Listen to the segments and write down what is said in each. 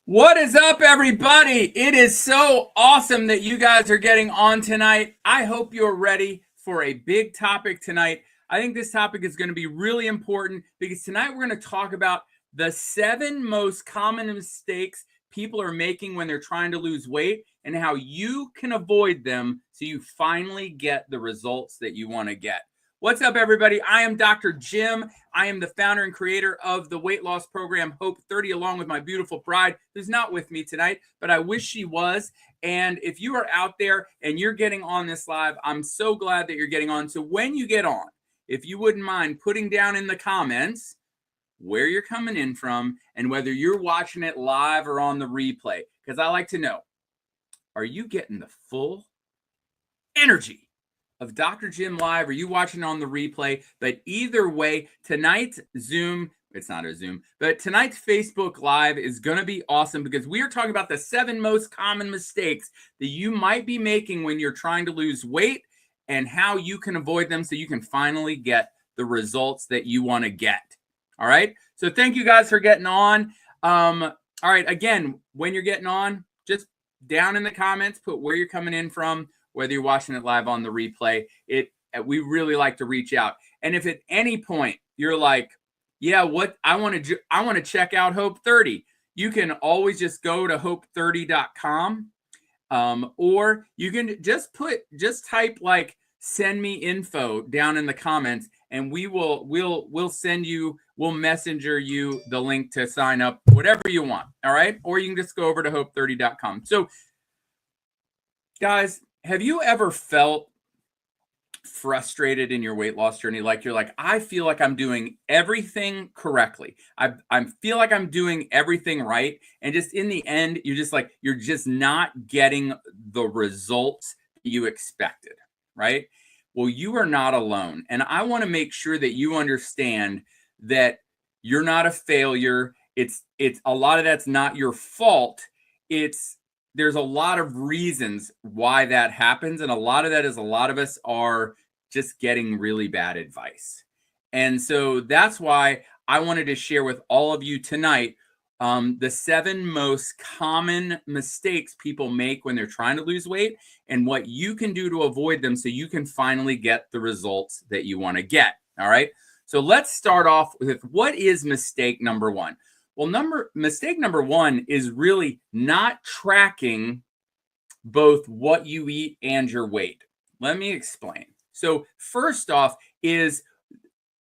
What is up, everybody? It is so awesome that you guys are getting on tonight. I hope you're ready for a big topic tonight. I think this topic is going to be really important because tonight we're going to talk about the 7 most common mistakes people are making when they're trying to lose weight and how you can avoid them so you finally get the results that you want to get. What's up, everybody? I am Dr. Jim. I am the founder and creator of the weight loss program Hope 30, along with my beautiful bride, who's not with me tonight, but I wish she was. And if you are out there and you're getting on this live, I'm so glad that you're getting on. So when you get on, if you wouldn't mind putting down in the comments where you're coming in from and whether you're watching it live or on the replay, because I like to know, are you getting the full energy of Dr. Jim live? Are you watching on the replay? But either way, tonight's Zoom, it's not a Zoom, but tonight's Facebook Live is going to be awesome because we are talking about the 7 most common mistakes that you might be making when you're trying to lose weight and how you can avoid them so you can finally get the results that you want to get. All right. So thank you guys for getting on. All right. Again, when you're getting on, just down in the comments, put where you're coming in from, whether you're watching it live on the replay. We really like to reach out. And if at any point you're like, yeah, what I want to check out Hope 30, you can always just go to hope30.com. Or you can just type like send me info down in the comments, and we'll send you, we'll messenger you the link to sign up, whatever you want. All right. Or you can just go over to hope30.com. So guys, have you ever felt frustrated in your weight loss journey? Like you're like, I feel like I'm doing everything correctly. I feel like I'm doing everything right. And just in the end, you're just not getting the results you expected, right? Well, you are not alone. And I want to make sure that you understand that you're not a failure. It's a lot of that's not your fault. There's a lot of reasons why that happens. And a lot of that is a lot of us are just getting really bad advice. And so that's why I wanted to share with all of you tonight the 7 most common mistakes people make when they're trying to lose weight and what you can do to avoid them so you can finally get the results that you want to get. All right. So let's start off with what is mistake number 1? Well, mistake number 1 is really not tracking both what you eat and your weight. Let me explain. So first off is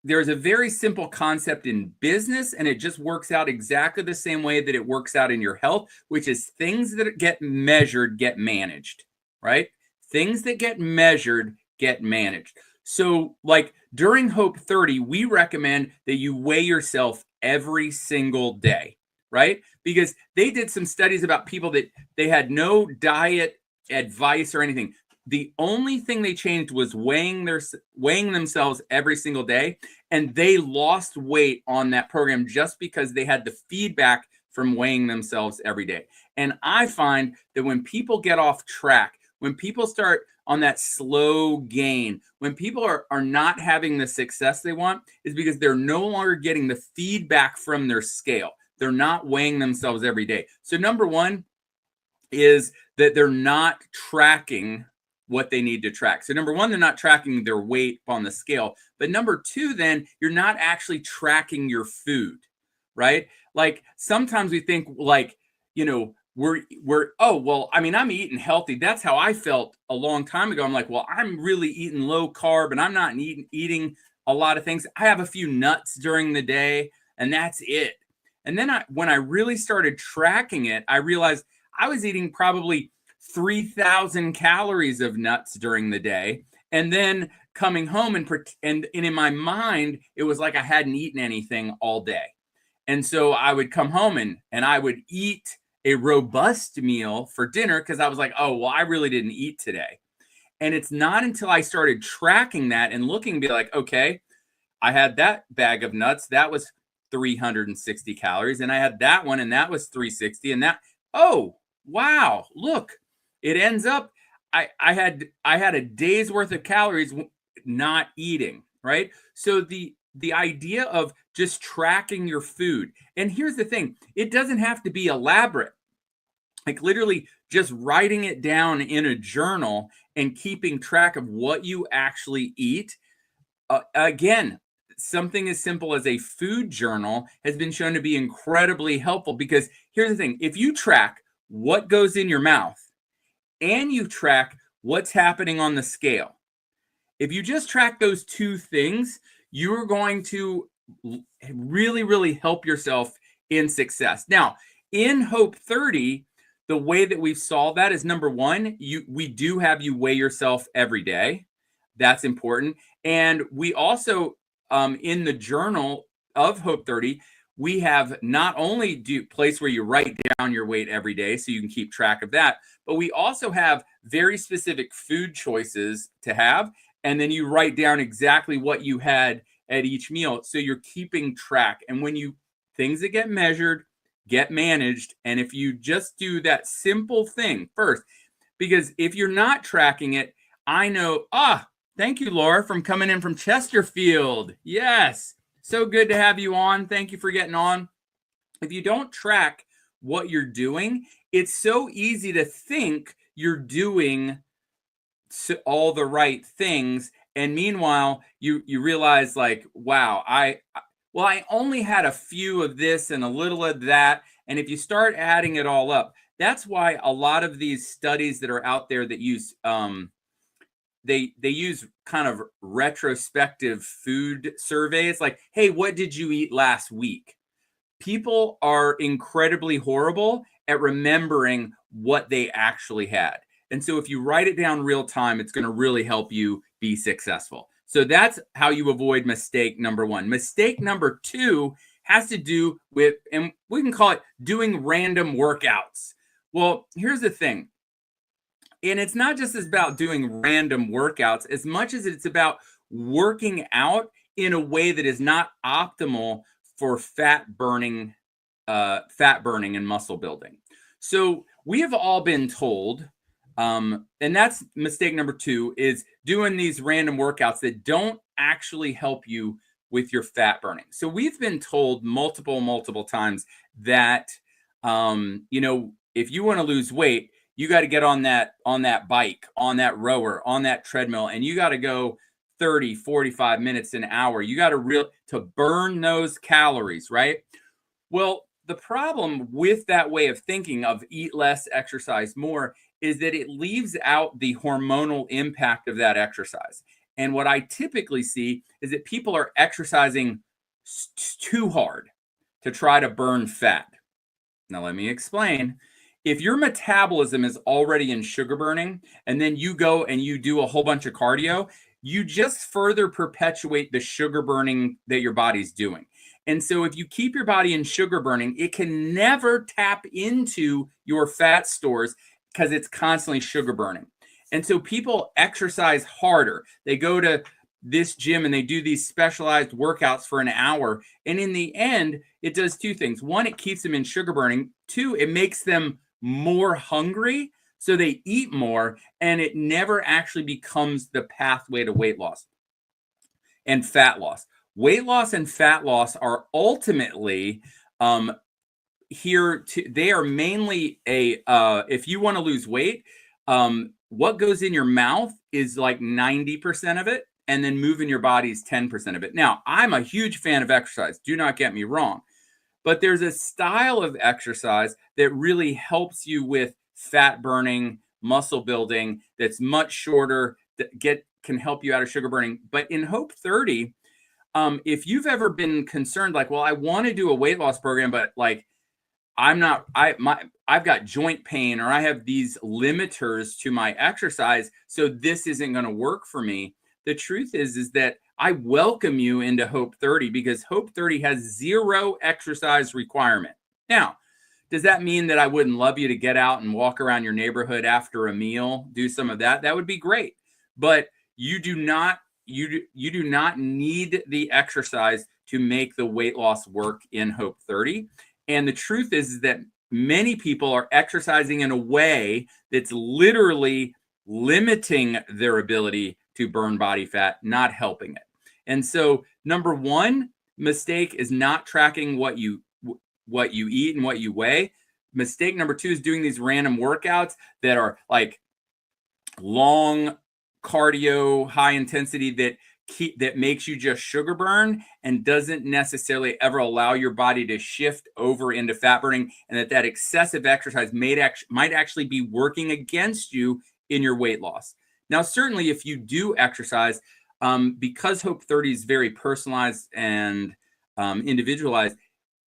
there's a very simple concept in business, and it just works out exactly the same way that it works out in your health, which is things that get measured get managed, right? Things that get measured get managed. So like during Hope 30, we recommend that you weigh yourself every single day, right? Because they did some studies about people that they had no diet advice or anything. The only thing they changed was weighing themselves every single day. And they lost weight on that program just because they had the feedback from weighing themselves every day. And I find that when people get off track, when people start on that slow gain, when people are not having the success they want, is because they're no longer getting the feedback from their scale. They're not weighing themselves every day. So number 1 is that they're not tracking what they need to track. So number 1, they're not tracking their weight on the scale. But number 2, then you're not actually tracking your food, right? Like sometimes we think like, you know, I'm eating healthy. That's how I felt a long time ago. I'm like, well, I'm really eating low carb and I'm not eating a lot of things. I have a few nuts during the day and that's it. And then when I really started tracking it, I realized I was eating probably 3,000 calories of nuts during the day. And then coming home and in my mind, it was like I hadn't eaten anything all day. And so I would come home and I would eat a robust meal for dinner because I was like, oh, well, I really didn't eat today. And it's not until I started tracking that and looking, be like, okay, I had that bag of nuts. That was 360 calories. And I had that one and that was 360. And that, oh, wow, look, it ends up, I had a day's worth of calories not eating, right? So the idea of just tracking your food. And here's the thing, it doesn't have to be elaborate. like literally just writing it down in a journal and keeping track of what you actually eat. Again, something as simple as a food journal has been shown to be incredibly helpful, because here's the thing: if you track what goes in your mouth and you track what's happening on the scale, if you just track those two things, you're going to really, really help yourself in success. Now, in Hope 30, the way that we've solved that is, number one, we do have you weigh yourself every day. That's important. And we also, in the journal of Hope 30, we have not only do place where you write down your weight every day so you can keep track of that, but we also have very specific food choices to have. And then you write down exactly what you had at each meal, so you're keeping track. And when things that get measured get managed, and if you just do that simple thing first, because if you're not tracking it, I know, thank you, Laura, from coming in from Chesterfield. Yes, so good to have you on. Thank you for getting on. If you don't track what you're doing, it's so easy to think you're doing all the right things, and meanwhile you realize, like, wow, I only had a few of this and a little of that. And if you start adding it all up, that's why a lot of these studies that are out there that use they use kind of retrospective food surveys, like, hey, what did you eat last week? People are incredibly horrible at remembering what they actually had. And so if you write it down real time, it's going to really help you be successful. So that's how you avoid mistake number one. Mistake number two has to do with, and we can call it, doing random workouts. Well, here's the thing. And it's not just about doing random workouts as much as it's about working out in a way that is not optimal for fat burning and muscle building. So we have all been told, and that's mistake number two, is doing these random workouts that don't actually help you with your fat burning. So we've been told multiple times that, if you want to lose weight, you got to get on that bike, on that rower, on that treadmill, and you got to go 30, 45 minutes, an hour. You got to burn those calories, right? Well, the problem with that way of thinking of eat less, exercise more, is that it leaves out the hormonal impact of that exercise. And what I typically see is that people are exercising too hard to try to burn fat. Now, let me explain. If your metabolism is already in sugar burning, and then you go and you do a whole bunch of cardio, you just further perpetuate the sugar burning that your body's doing. And so if you keep your body in sugar burning, it can never tap into your fat stores because it's constantly sugar burning. And so people exercise harder. They go to this gym and they do these specialized workouts for an hour. And in the end, it does two things. One, it keeps them in sugar burning. Two, it makes them more hungry, so they eat more, and it never actually becomes the pathway to weight loss and fat loss. Weight loss and fat loss are ultimately they are mainly if you want to lose weight, what goes in your mouth is like 90% of it, and then moving your body is 10% of it. Now, I'm a huge fan of exercise. Do not get me wrong. But there's a style of exercise that really helps you with fat burning, muscle building, that's much shorter, that can help you out of sugar burning. But in Hope 30, if you've ever been concerned, like, well, I want to do a weight loss program, but like, I've got joint pain, or I have these limiters to my exercise, so this isn't going to work for me. The truth is that I welcome you into Hope 30, because Hope 30 has zero exercise requirement. Now, does that mean that I wouldn't love you to get out and walk around your neighborhood after a meal, do some of that? That would be great. But you do not need the exercise to make the weight loss work in Hope 30. And the truth is that many people are exercising in a way that's literally limiting their ability to burn body fat, not helping it. And so, number one mistake is not tracking what you eat and what you weigh. mistake number 2 is doing these random workouts that are like long cardio, high intensity that makes you just sugar burn and doesn't necessarily ever allow your body to shift over into fat burning, and that excessive exercise might actually be working against you in your weight loss. Now, certainly if you do exercise, because Hope 30 is very personalized and individualized,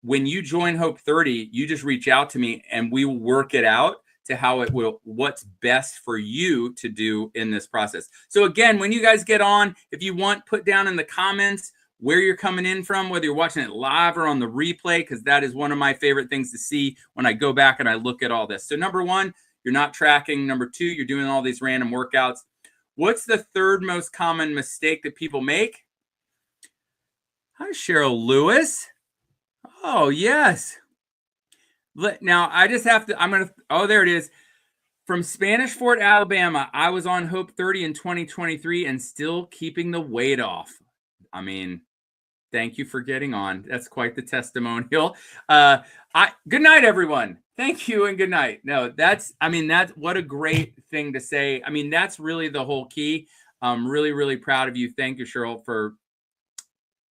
when you join Hope 30, you just reach out to me and we will work it out to what's best for you to do in this process. So again, when you guys get on, if you want, put down in the comments where you're coming in from, whether you're watching it live or on the replay, because that is one of my favorite things to see when I go back and I look at all this. So number 1, you're not tracking. Number 2, you're doing all these random workouts. What's the third most common mistake that people make? Hi, Cheryl Lewis. Oh, yes. Now, I just have to, oh, there it is. From Spanish Fort, Alabama, I was on Hope 30 in 2023 and still keeping the weight off. I mean, thank you for getting on. That's quite the testimonial. Good night, everyone. Thank you and good night. No, that's what a great thing to say. I mean, that's really the whole key. I'm really, really proud of you. Thank you, Cheryl, for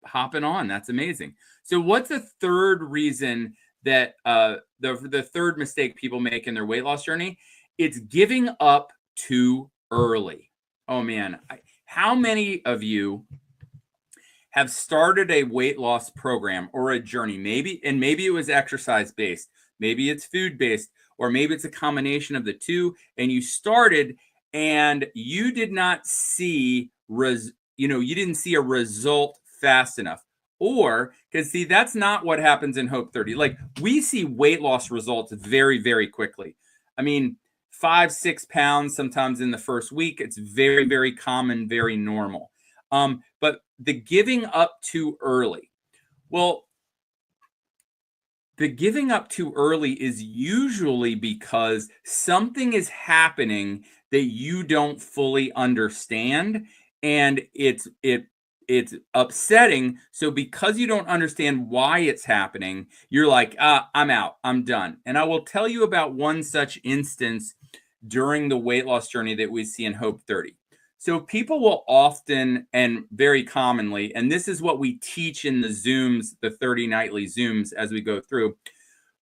hopping on. That's amazing. So what's the third reason that the third mistake people make in their weight loss journey? It's giving up too early. Oh man, how many of you have started a weight loss program or a journey? Maybe it was exercise based, maybe it's food based, or maybe it's a combination of the two, and you started and you did not see you didn't see a result fast enough. Or, because see, that's not what happens in Hope 30. Like, we see weight loss results very, very quickly. I mean, 5-6 pounds sometimes in the first week. It's very, very common, very normal. But the giving up too early. Well, the giving up too early is usually because something is happening that you don't fully understand, and it's upsetting. So because you don't understand why it's happening, you're like, I'm out, I'm done. And I will tell you about one such instance during the weight loss journey that we see in Hope 30. So people will often, and very commonly, and this is what we teach in the Zooms, the 30 nightly Zooms as we go through.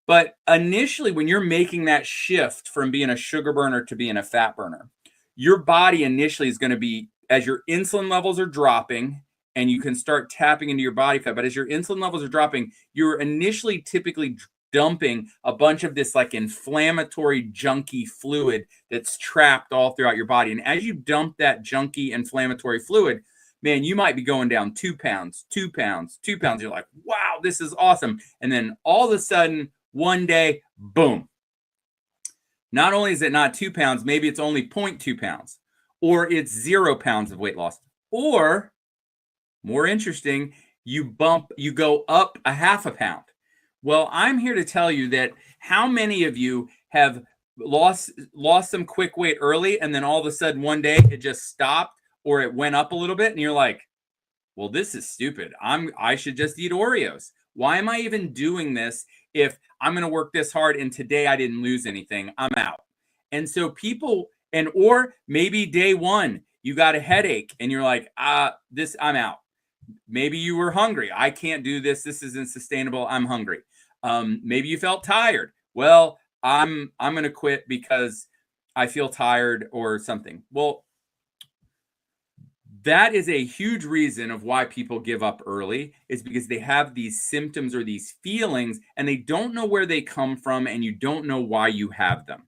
But initially, when you're making that shift from being a sugar burner to being a fat burner, your body initially is going to be, as your insulin levels are dropping, and you can start tapping into your body fat. But as your insulin levels are dropping, you're initially typically dumping a bunch of this like inflammatory junky fluid that's trapped all throughout your body. And as you dump that junky inflammatory fluid, man, you might be going down 2 pounds, 2 pounds, 2 pounds. You're like, wow, this is awesome. And then all of a sudden, one day, boom. Not only is it not 2 pounds, maybe it's only 0.2 pounds, or it's 0 pounds of weight loss. Or more interesting, you go up a half a pound. Well, I'm here to tell you that how many of you have lost some quick weight early, and then all of a sudden one day it just stopped or it went up a little bit, and you're like, well, this is stupid. I should just eat Oreos. Why am I even doing this if I'm going to work this hard and today I didn't lose anything? I'm out. And so people, or maybe day one, you got a headache and you're like, I'm out. Maybe you were hungry. I can't do this. This isn't sustainable. I'm hungry. Maybe you felt tired. Well, I'm going to quit because I feel tired or something. Well, that is a huge reason of why people give up early, is because they have these symptoms or these feelings and they don't know where they come from, and you don't know why you have them.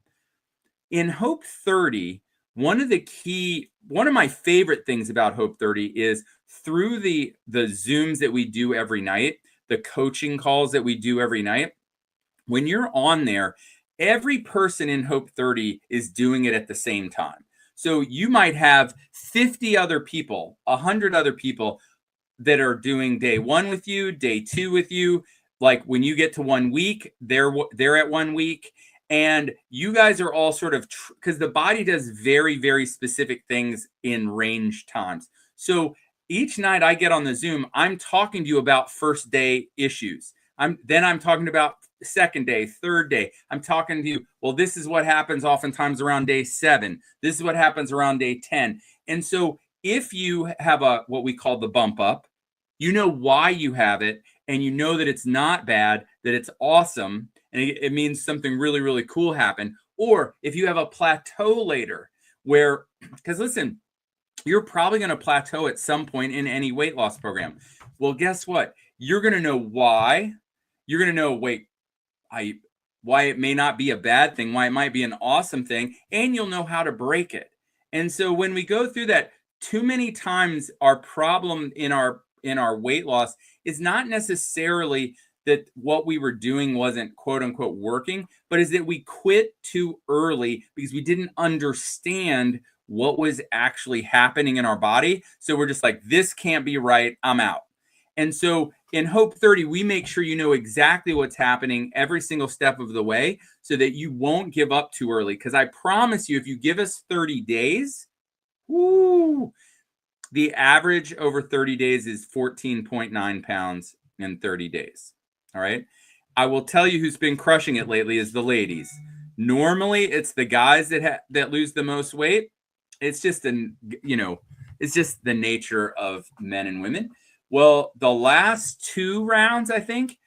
In Hope 30, one of my favorite things about Hope 30 is through the Zooms that we do every night, the coaching calls that we do every night. When you're on there, every person in Hope 30 is doing it at the same time. So you might have 50 other people, 100 other people that are doing day one with you, day two with you. Like when you get to 1 week, they're at 1 week. And you guys are all sort of, because the body does very, very specific things in range times. So each night I get on the Zoom, I'm talking to you about first day issues. I'm talking about second day, third day. I'm talking to you. Well, this is what happens oftentimes around day 7. This is what happens around day 10. And so if you have what we call the bump up, you know why you have it, and you know that it's not bad, that it's awesome, and it means something really, really cool happened. Or if you have a plateau later where, because listen, you're probably going to plateau at some point in any weight loss program. Well, guess what? You're going to know why. You're going to know, why it may not be a bad thing, why it might be an awesome thing, and you'll know how to break it. And so when we go through that, too many times our problem in our weight loss is not necessarily that what we were doing wasn't quote unquote working, but is that we quit too early because we didn't understand what was actually happening in our body. So we're just like, this can't be right, I'm out. And so in Hope 30, we make sure you know exactly what's happening every single step of the way so that you won't give up too early. Because I promise you, if you give us 30 days, the average over 30 days is 14.9 pounds in 30 days. All right. I will tell you who's been crushing it lately is the ladies. Normally, it's the guys that lose the most weight. It's just it's just the nature of men and women. Well, the last 2 rounds, I think,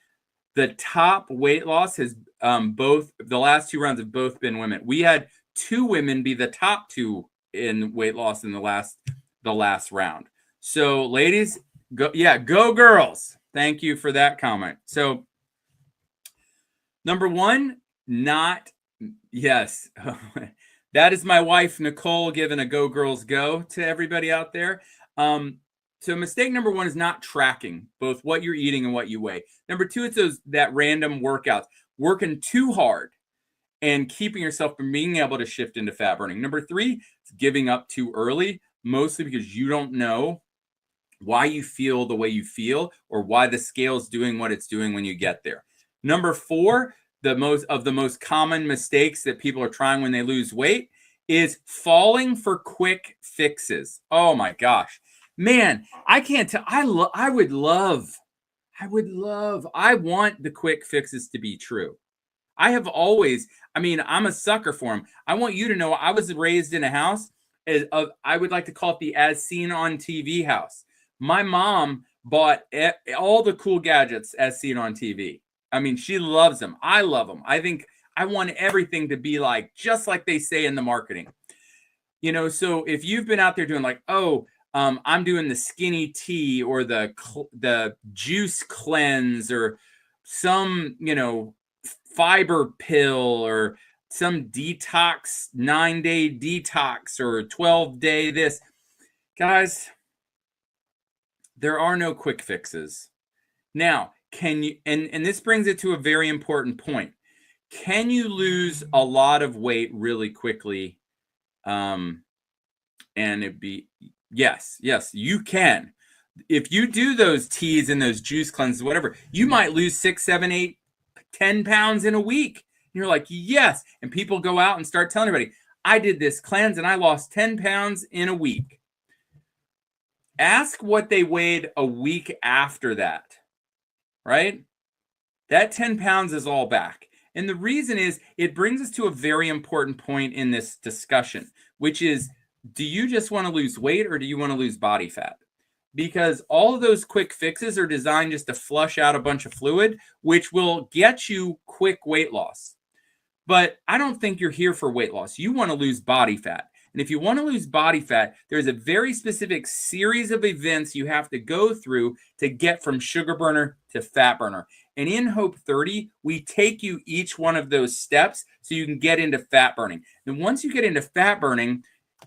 the top weight loss has the last 2 rounds have both been women. We had 2 women be the top 2 in weight loss in the last round. So, ladies, go girls. Thank you for that comment. So, number 1, yes. That is my wife, Nicole, giving a go girls go to everybody out there. So mistake number 1 is not tracking both what you're eating and what you weigh. Number 2, it's that random workouts, working too hard and keeping yourself from being able to shift into fat burning. Number 3, it's giving up too early, mostly because you don't know why you feel the way you feel or why the scale is doing what it's doing when you get there. Number 4, the most common mistakes that people are trying when they lose weight is falling for quick fixes. Oh my gosh. Man, I can't tell. I want the quick fixes to be true. I'm a sucker for them. I want you to know I was raised in a house I would like to call it the as seen on TV house. My mom bought all the cool gadgets as seen on TV. I mean, she loves them. I love them. I think I want everything to be just like they say in the marketing. So if you've been out there doing I'm doing the skinny tea or the juice cleanse or some, fiber pill or some detox, 9-day detox or 12-day this. Guys, there are no quick fixes. Now, can you, and this brings it to a very important point. Can you lose a lot of weight really quickly? And yes, you can. If you do those teas and those juice cleanses, whatever, you might lose 6, 7, 8, 10 pounds in a week. And you're like, yes. And people go out and start telling everybody, I did this cleanse and I lost 10 pounds in a week. Ask what they weighed a week after that, right? That 10 pounds is all back. And the reason is it brings us to a very important point in this discussion, which is, do you just want to lose weight or do you want to lose body fat? Because all of those quick fixes are designed just to flush out a bunch of fluid, which will get you quick weight loss. But I don't think you're here for weight loss. You want to lose body fat. And if you want to lose body fat, there's a very specific series of events you have to go through to get from sugar burner to fat burner. And in Hope 30, we take you each one of those steps so you can get into fat burning. And once you get into fat burning,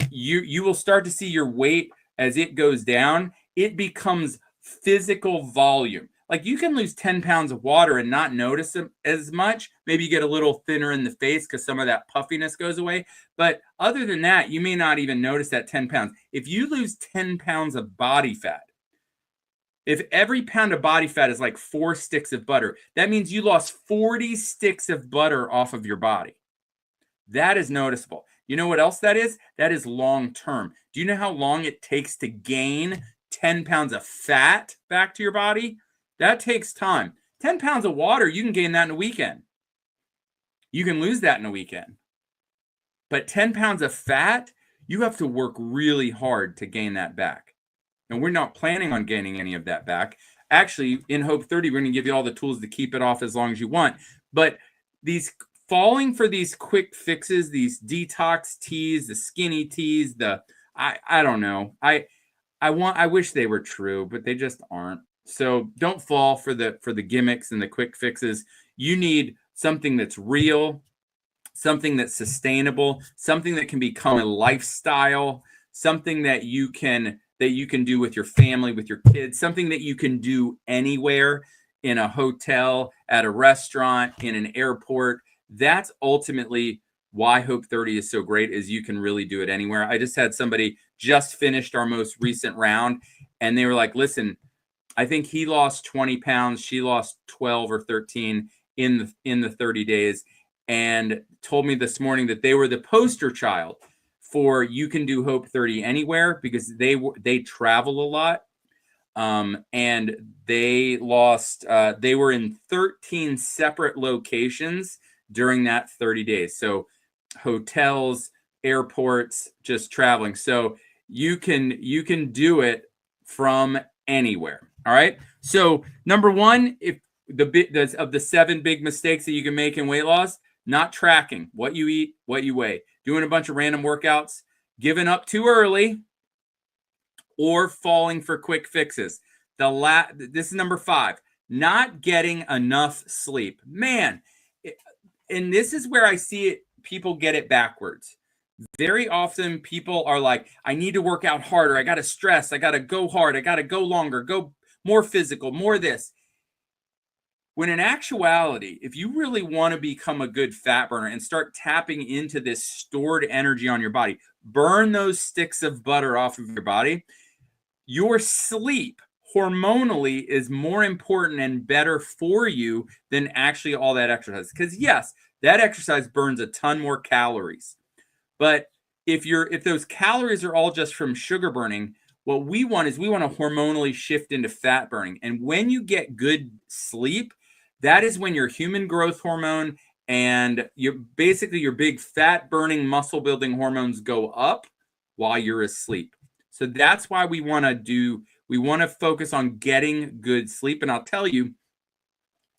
you will start to see your weight as it goes down. It becomes physical volume. Like you can lose 10 pounds of water and not notice it as much. Maybe you get a little thinner in the face because some of that puffiness goes away. But other than that, you may not even notice that 10 pounds. If you lose 10 pounds of body fat, if every pound of body fat is like 4 sticks of butter, that means you lost 40 sticks of butter off of your body. That is noticeable. You know what else that is? That is long term. Do you know how long it takes to gain 10 pounds of fat back to your body? That takes time. 10 pounds of water, you can gain that in a weekend. You can lose that in a weekend. But 10 pounds of fat, you have to work really hard to gain that back. And we're not planning on gaining any of that back. Actually, in Hope 30, we're going to give you all the tools to keep it off as long as you want. But these falling for these quick fixes, these detox teas, the skinny teas, I don't know. I wish they were true, but they just aren't. So don't fall for the gimmicks and the quick fixes. You need something that's real, something that's sustainable, something that can become a lifestyle, something that you can do with your family, with your kids, something that you can do anywhere, in a hotel, at a restaurant, in an airport. That's ultimately why Hope 30 is so great, is you can really do it anywhere. I just had somebody just finished our most recent round, and they were like, listen, I think he lost 20 pounds. She lost 12 or 13 in the 30 days, and told me this morning that they were the poster child for you can do Hope 30 anywhere, because they travel a lot. And they were in 13 separate locations during that 30 days. So hotels, airports, just traveling. So you can do it from anywhere. All right. So number one, if of the 7 big mistakes that you can make in weight loss, not tracking what you eat, what you weigh, doing a bunch of random workouts, giving up too early, or falling for quick fixes. This is number 5, not getting enough sleep. Man, and this is where I see it, people get it backwards. Very often people are like, I need to work out harder. I got to stress. I got to go hard. I got to go longer, go more physical, more this. When in actuality, if you really want to become a good fat burner and start tapping into this stored energy on your body, burn those sticks of butter off of your body, your sleep hormonally is more important and better for you than actually all that exercise. Because yes, that exercise burns a ton more calories. But if those calories are all just from sugar burning, what we want to hormonally shift into fat burning. And when you get good sleep, that is when your human growth hormone and your big fat burning, muscle building hormones go up while you're asleep. So that's why we want to focus on getting good sleep. And I'll tell you,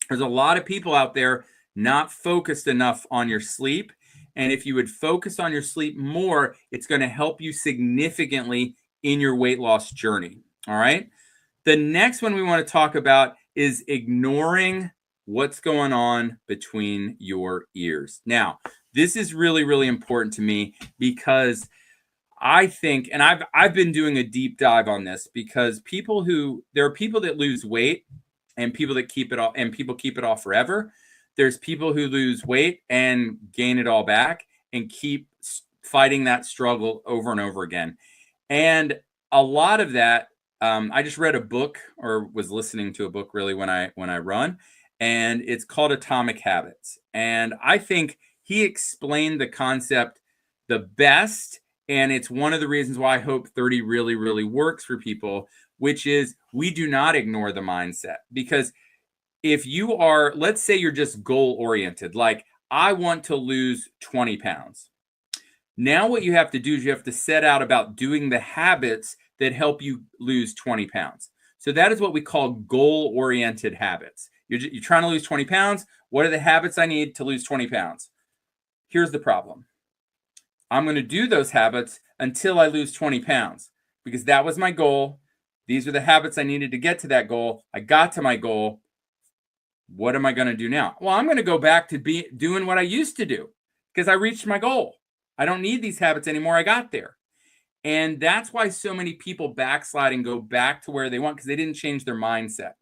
there's a lot of people out there not focused enough on your sleep. And if you would focus on your sleep more, it's going to help you significantly in your weight loss journey. All right. The next one we want to talk about is ignoring what's going on between your ears. Now, this is really, really important to me, because I think, and I've been doing a deep dive on this, because there are people that lose weight and people that keep it off, and people keep it off forever. There's people who lose weight and gain it all back and keep fighting that struggle over and over again. And a lot of that, I just read a book, or was listening to a book really when I run, and it's called Atomic Habits. And I think he explained the concept the best. And it's one of the reasons why Hope 30 really, really works for people, which is we do not ignore the mindset. Because if you are, let's say you're just goal oriented, like I want to lose 20 pounds. Now what you have to do is you have to set out about doing the habits that help you lose 20 pounds. So that is what we call goal oriented habits. You're trying to lose 20 pounds. What are the habits I need to lose 20 pounds? Here's the problem. I'm going to do those habits until I lose 20 pounds, because that was my goal. These are the habits I needed to get to that goal. I got to my goal. What am I going to do now? Well, I'm going to go back to doing what I used to do, because I reached my goal. I don't need these habits anymore. I got there. And that's why so many people backslide and go back to where they want, because they didn't change their mindset.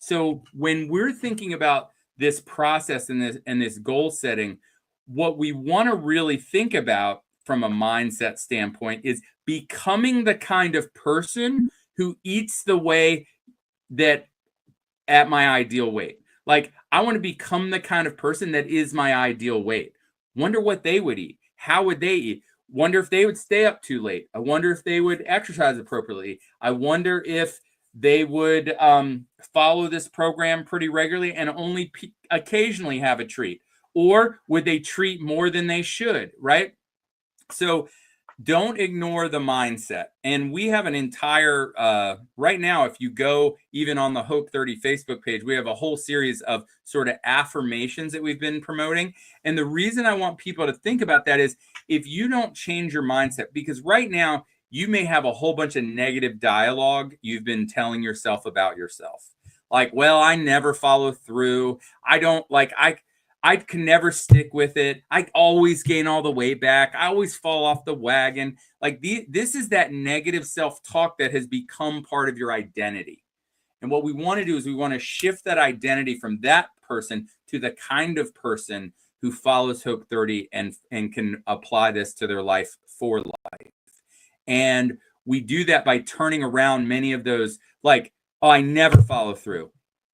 So when we're thinking about this process and this goal setting, what we want to really think about from a mindset standpoint is becoming the kind of person who eats the way that at my ideal weight. Like, I want to become the kind of person that is my ideal weight. Wonder what they would eat. How would they eat? Wonder if they would stay up too late. I wonder if they would exercise appropriately. I wonder if they would follow this program pretty regularly and only occasionally have a treat? Or would they treat more than they should, right? So don't ignore the mindset. And we have an entire, right now, if you go even on the Hope 30 Facebook page, we have a whole series of sort of affirmations that we've been promoting. And the reason I want people to think about that is if you don't change your mindset, because right now you may have a whole bunch of negative dialogue you've been telling yourself about yourself. Like, well, I never follow through. I don't like, I can never stick with it. I always gain all the way back. I always fall off the wagon. Like this is that negative self-talk that has become part of your identity. And what we want to do is we want to shift that identity from that person to the kind of person who follows Hope 30 and can apply this to their life for life. And we do that by turning around many of those, like, oh, I never follow through.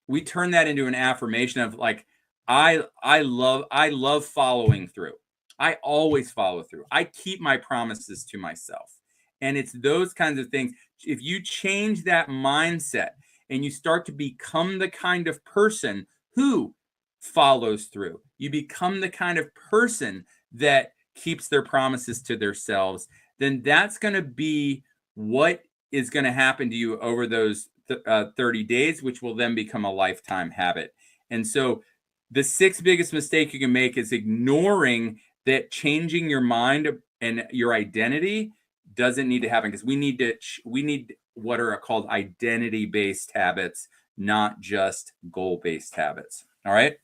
We turn that into an affirmation of like, I love following through. I always follow through. I keep my promises to myself. And it's those kinds of things. If you change that mindset and you start to become the kind of person who follows through, you become the kind of person that keeps their promises to themselves, then that's going to be what is going to happen to you over those 30 days, which will then become a lifetime habit. And so the 6th biggest mistake you can make is ignoring that changing your mind and your identity doesn't need to happen, because we need what are called identity-based habits, not just goal-based habits. All right.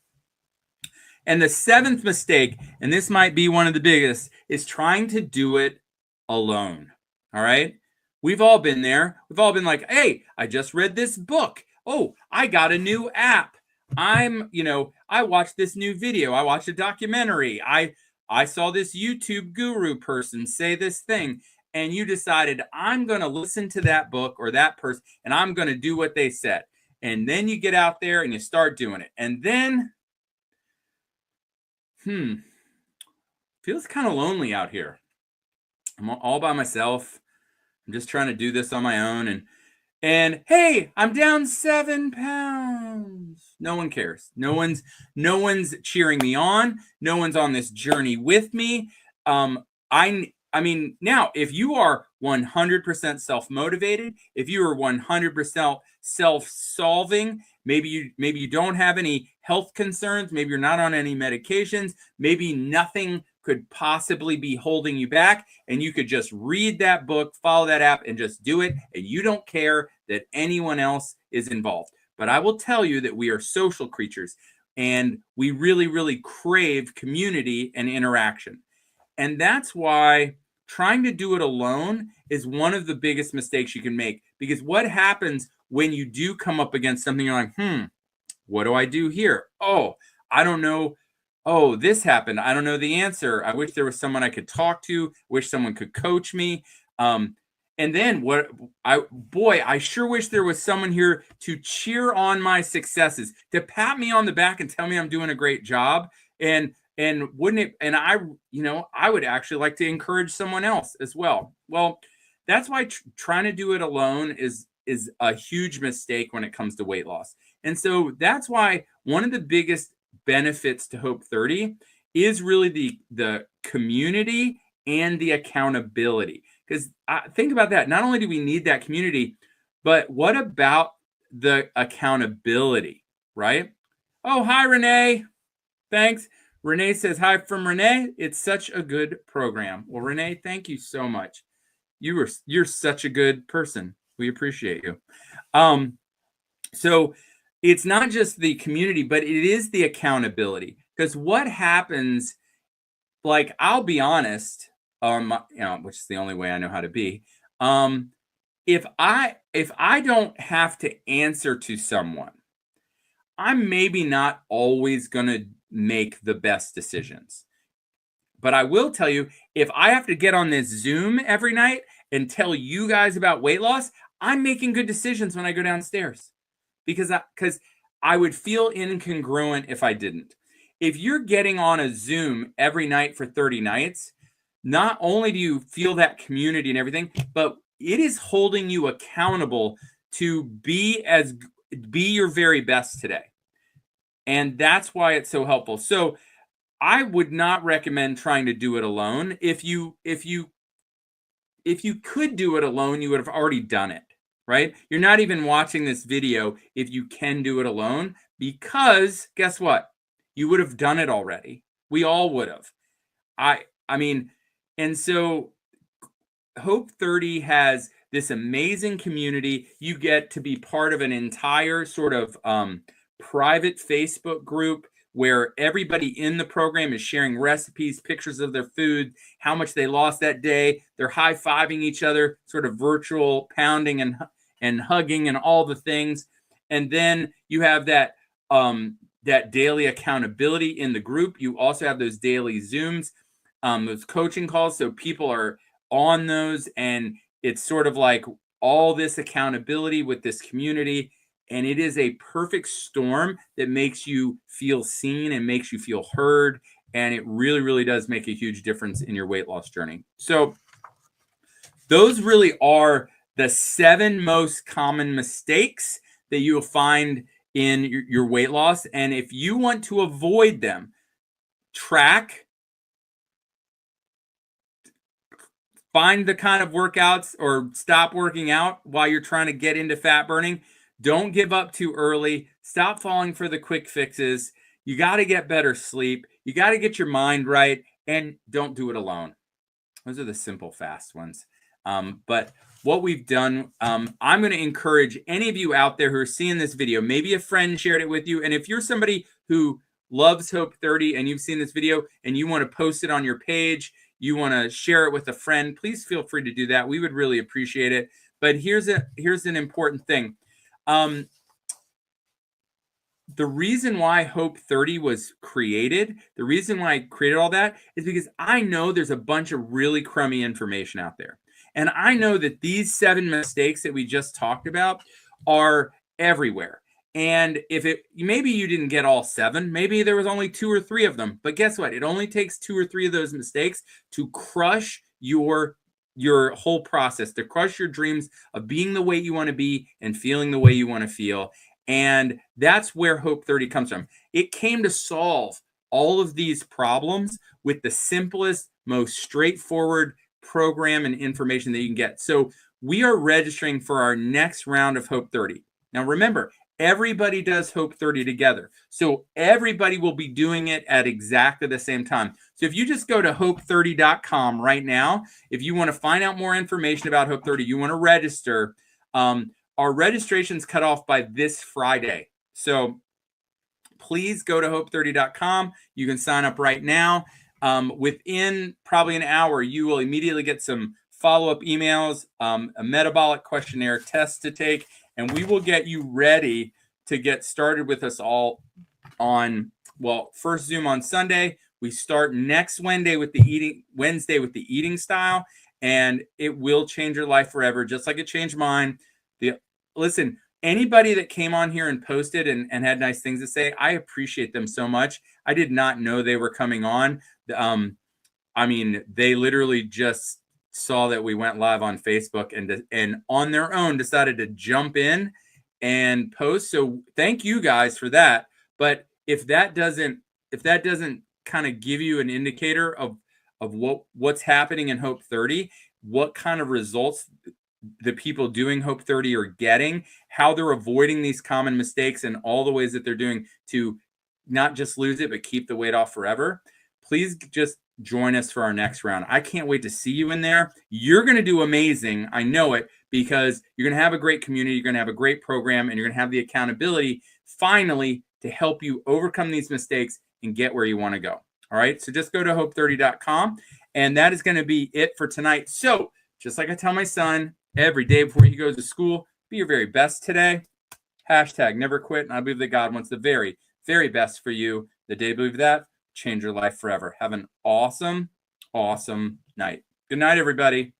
And the 7th mistake, and this might be one of the biggest, is trying to do it alone. All right. We've all been there. We've all been like, hey, I just read this book. Oh, I got a new app. I watched this new video. I watched a documentary. I saw this YouTube guru person say this thing. And you decided, I'm going to listen to that book or that person, and I'm going to do what they said. And then you get out there and you start doing it. And then, feels kind of lonely out here. I'm all by myself. I'm just trying to do this on my own. And hey, I'm down 7 pounds. No one cares. No one's cheering me on. No one's on this journey with me. I mean, now, if you are 100% self-motivated, if you are 100% self-solving, maybe you don't have any health concerns, maybe you're not on any medications, maybe nothing could possibly be holding you back, and you could just read that book, follow that app, and just do it, and you don't care that anyone else is involved. But I will tell you that we are social creatures, and we really, really crave community and interaction. And that's why trying to do it alone is one of the biggest mistakes you can make. Because what happens when you do come up against something, you're like, what do I do here? Oh, I don't know. Oh, this happened. I don't know the answer. I wish there was someone I could talk to. Wish someone could coach me. And then I sure wish there was someone here to cheer on my successes, to pat me on the back and tell me I'm doing a great job. And wouldn't it, and I would actually like to encourage someone else as well. Well, that's why trying to do it alone is a huge mistake when it comes to weight loss. And so that's why one of the biggest benefits to Hope 30 is really the community and the accountability. Because think about that. Not only do we need that community, but what about the accountability, right? Oh, hi, Renee. Thanks. Renee says, hi from Renee. It's such a good program. Well, Renee, thank you so much. You're such a good person. We appreciate you. So it's not just the community, but it is the accountability. Because what happens, like, I'll be honest, which is the only way I know how to be. If I don't have to answer to someone, I'm maybe not always going to make the best decisions. But I will tell you, if I have to get on this Zoom every night and tell you guys about weight loss, I'm making good decisions when I go downstairs, because I would feel incongruent if I didn't. If you're getting on a Zoom every night for 30 nights, not only do you feel that community and everything, but it is holding you accountable to be your very best today. And that's why it's so helpful. So I would not recommend trying to do it alone. If you could do it alone, you would have already done it, right? You're not even watching this video if you can do it alone, because guess what? You would have done it already. We all would have. I mean, and so Hope 30 has this amazing community. You get to be part of an entire sort of private Facebook group where everybody in the program is sharing recipes, pictures of their food, how much they lost that day. They're high-fiving each other, sort of virtual pounding and hugging and all the things. And then you have that daily accountability in the group. You also have those daily Zooms, those coaching calls. So people are on those, and it's sort of like all this accountability with this community. And it is a perfect storm that makes you feel seen and makes you feel heard. And it really, really does make a huge difference in your weight loss journey. So those really are the 7 most common mistakes that you will find in your weight loss. And if you want to avoid them, track, find the kind of workouts or stop working out while you're trying to get into fat burning. Don't give up too early. Stop falling for the quick fixes. You got to get better sleep. You got to get your mind right, and don't do it alone. Those are the simple, fast ones. But what we've done, I'm going to encourage any of you out there who are seeing this video, maybe a friend shared it with you. And if you're somebody who loves Hope 30 and you've seen this video and you want to post it on your page, you want to share it with a friend, please feel free to do that. We would really appreciate it. But here's an important thing. The reason why Hope 30 was created, the reason why I created all that is because I know there's a bunch of really crummy information out there. And I know that these 7 mistakes that we just talked about are everywhere. And maybe you didn't get all 7, maybe there was only 2 or 3 of them, but guess what? It only takes 2 or 3 of those mistakes to crush your whole process, to crush your dreams of being the way you want to be and feeling the way you want to feel. And that's where Hope 30 comes from. It came to solve all of these problems with the simplest, most straightforward program and information that you can get. So we are registering for our next round of Hope 30. Now, remember, everybody does Hope 30 together. So everybody will be doing it at exactly the same time. So if you just go to hope30.com right now, if you want to find out more information about Hope 30, you want to register, our registration's cut off by this Friday. So please go to hope30.com. You can sign up right now. Within probably an hour, you will immediately get some follow-up emails, a metabolic questionnaire test to take, and we will get you ready to get started with us all on, well, first Zoom on Sunday. We start next Wednesday with the eating style, and it will change your life forever, just like it changed mine. Listen, anybody that came on here and posted and had nice things to say, I appreciate them so much. I did not know they were coming on. I mean, they literally just saw that we went live on Facebook and on their own decided to jump in and post. So thank you guys for that. But if that doesn't kind of give you an indicator of what's happening in Hope 30, what kind of results the people doing Hope 30 are getting, how they're avoiding these common mistakes, and all the ways that they're doing to not just lose it, but keep the weight off forever, please just join us for our next round. I can't wait to see you in there. You're going to do amazing. I know it, because you're going to have a great community. You're going to have a great program, and you're going to have the accountability finally to help you overcome these mistakes and get where you want to go. All right. So just go to hope30.com, and that is going to be it for tonight. So just like I tell my son every day before he goes to school, be your very best today. #never quit. And I believe that God wants the very, very best for you. The day you believe that, change your life forever. Have an awesome, awesome night. Good night, everybody.